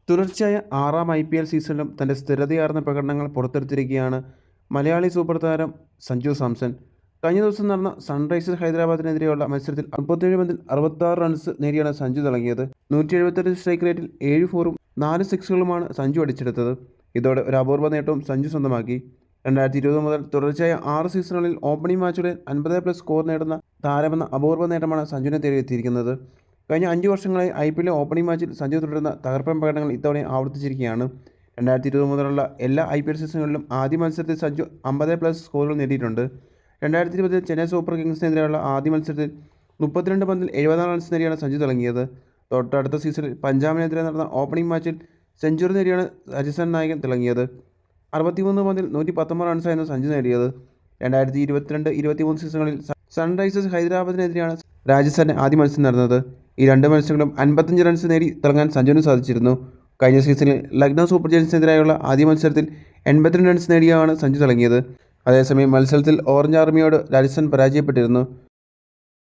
തുടർച്ചയായ 6ാം IPL സീസണിലും തൻ്റെ സ്ഥിരതയാർന്ന പ്രകടനങ്ങൾ പുറത്തെടുത്തിരിക്കുകയാണ് മലയാളി സൂപ്പർ താരം സഞ്ജു സാംസൺ. കഴിഞ്ഞ ദിവസം നടന്ന സൺറൈസേഴ്സ് ഹൈദരാബാദിനെതിരെയുള്ള മത്സരത്തിൽ 37 പന്തിൽ 66 റൺസ് നേടിയാണ് സഞ്ജു തിളങ്ങിയത്. 178 സ്ട്രൈക്ക് റേറ്റിൽ 7 ഫോറും 4 സിക്സുകളുമാണ് സഞ്ജു അടിച്ചെടുത്തത്. ഇതോടെ ഒരു അപൂർവ നേട്ടവും സഞ്ജു സ്വന്തമാക്കി. 2020 മുതൽ തുടർച്ചയായ 6 സീസണുകളിൽ ഓപ്പണിംഗ് മാച്ചുകളിൽ 50+ സ്കോർ നേടുന്ന താരമെന്ന അപൂർവ നേട്ടമാണ് സഞ്ജുവിനെ തേടിയെത്തിയിരിക്കുന്നത്. കഴിഞ്ഞ 5 വർഷങ്ങളായി IPL ഓപ്പണിംഗ് മാച്ചിൽ സഞ്ജു തുടരുന്ന തകർപ്പൻ പ്രകടനങ്ങൾ ഇത്തവണ ആവർത്തിച്ചിരിക്കുകയാണ്. 2020 മുതലുള്ള എല്ലാ IPL സീസണുകളിലും ആദ്യ മത്സരത്തിൽ സഞ്ജു 50+ സ്കോറുകൾ നേടിയിട്ടുണ്ട്. 2020 ചെന്നൈ സൂപ്പർ കിങ്സിനെതിരെയുള്ള ആദ്യ മത്സരത്തിൽ 32 പന്തിൽ 74 റൺസ് നേടിയാണ് സഞ്ജു തിളങ്ങിയത്. തൊട്ടടുത്ത സീസണിൽ പഞ്ചാബിനെതിരെ നടന്ന ഓപ്പണിംഗ് മാച്ചിൽ സെഞ്ചുറി നേടിയാണ് രാജസ്ഥാൻ നായകൻ തിളങ്ങിയത്. 63 പന്തിൽ 119 റൺസായിരുന്നു സഞ്ജു നേടിയത്. 2022-23 സീസണുകളിൽ സൺറൈസേഴ്സ് ഹൈദരാബാദിനെതിരെയാണ് രാജസ്ഥാൻ്റെ ആദ്യ മത്സരം നടന്നത്. ഈ 2 മത്സരങ്ങളും 55 റൺസ് നേടി തിളങ്ങാൻ സഞ്ജുവിന് സാധിച്ചിരുന്നു. കഴിഞ്ഞ സീസണിൽ ലക്നൗ സൂപ്പർ ജയൻസിനെതിരായുള്ള ആദ്യ മത്സരത്തിൽ 82 റൺസ് നേടിയാണ് സഞ്ജു തിളങ്ങിയത്. അതേസമയം മത്സരത്തിൽ ഓറഞ്ച് ആർമിയോട് രാജസ്ഥാൻ പരാജയപ്പെട്ടിരുന്നു.